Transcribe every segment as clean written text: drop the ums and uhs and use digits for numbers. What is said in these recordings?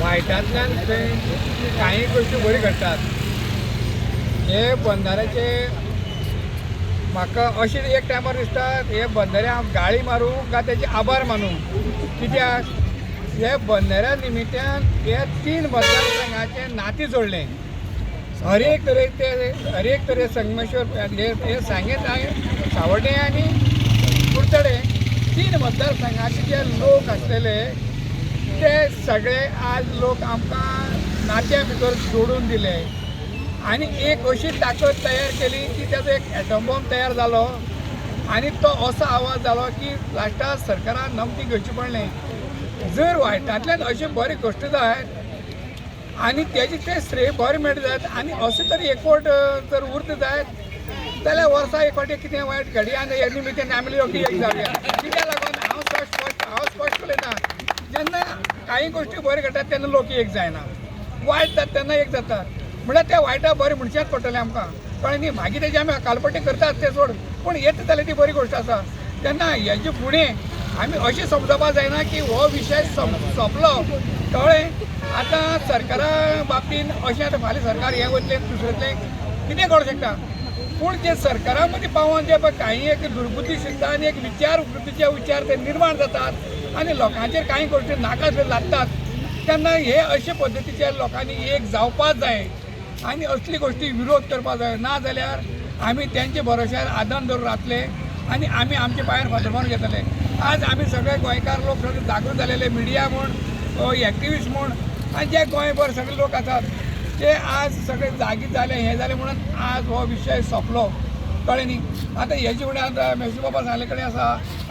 वायटांतल्यान काही गोष्टी बरी घडटात. हे बंधाऱ्याचे म्हाका अशें एक टायमार दिसता हे बंधाऱ्याक गाळी मारूं काय तेचे आभार मानूं. कित्याक हे बंधाऱ्या निमित्यान हे 3 मतदारसंघाचे नातें जोडलें. हर एक तरे संगमेश्वर हे सांगेत सावड्डे आनी कुडचडे 3 मतदारसंघाचे जे लोक आसलेले ते सगळे आज लोक आमकां नात्या भितर जोडून दिले आणि एक अशी ताकद तयार केली की त्याचो एक एटम बॉम्ब तयार जालो आणि तो असो आवाज जालो की लास्टाक सरकारान नमती घेवची पडलें. जर वायटांतल्यान अशी बरी गोश्ट जायत आनी तेजी ते श्रेय बरें मेळटा जायत आनी अशें तरी एकवट जर उरता जायत जाल्यार वर्सा एक फावटी कितें वायट घडी आनी हे निमित्यान आमी लोक एक जावया. कित्याक लागून हांव स्पश्ट उलयतां, जेन्ना काही गोश्टी बऱ्यो घडटात तेन्ना लोक एक जायना, वायट जाता तेन्ना एक जातात. म्हळ्यार त्या वायटा बरें म्हणचेंच पडटलें आमकां, कळ्ळें न्ही. मागीर तेजी आमी कालपट्टी करतात तें सोड, पूण येता जाल्यार ती बरी गोश्ट आसा. तेन्ना हेजे फुडें आमी अशें समजपा जायना की हो विशय सोंपलो, कळ्ळें. आतां सरकारा बाबतीन अशें आतां फाल्यां सरकार हें वतलें दुसरेंतलें कितें करूं शकता, पूण ते सरकारा मदीं पावोन जे पळय काही एक दुर्बुद्धी शिकता आनी एक वृत्तीचे विचार ते निर्माण जातात आनी लोकांचेर काही गोश्टी नाका लागतात. तेन्ना हे अशे पद्दतीचे लोकांनी एक जावपाच जाय आनी असली गोश्टी विरोध करपा जाय. ना जाल्यार आमी तेंचे भरोश्यार आदन धरून रावतले आनी आमी आमचे पांयार फातरमारून घेतले. आज आमी सगळे गोंयकार लोक सगळे जागृत जालेले, मिडिया म्हण एक्टिविस्ट म्हण आनी जे गोंयभर सगळे लोक आसात ते आज सगळे जागी जाले, हे जाले म्हणून आज हो विशय सोंपलो, कळ्ळें न्ही. आतां हेजे फुडें आतां मेहसूल बाबा सांगले कडेन आसा.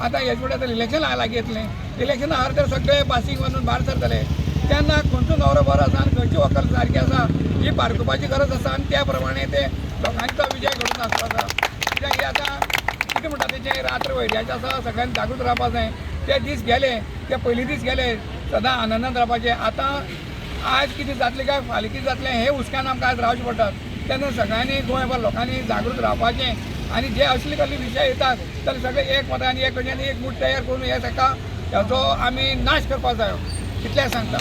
आतां हेजे फुडें आतां इलेक्शन लागीं येतलें. इलेक्शना हर तर सगळे पासींग बांदून भायर सरतले. तेन्ना खंयचो नवरो बरो आसा आनी खंयची व्हंकल सारकी आसा ही पारखुपाची गरज आसा आनी त्या प्रमाणे ते लोकांचो विजय घडून आसपाक जाय. कित्याक हे आतां कितें म्हणटा तेजें रात्र वैऱ्याचें आसा, सगळ्यांनी जागृत रावपा जाय. ते दीस गेले, ते पयलीं दीस गेले, सदां आनंदान रावपाचें. आतां आज कितें जातलें काय फाल्यां कितें जातलें हे हुस्क्यान आमकां आज रावचें पडटात. तेन्ना सगळ्यांनी गोंयभर लोकांनी जागृत रावपाचें आनी जे असले कसले विशय येतात जाल्यार सगळे एक मतान एक कडेन एक मूठ तयार करून हे ताका हेचो आमी नाश करपाक जायो, इतलें सांगता.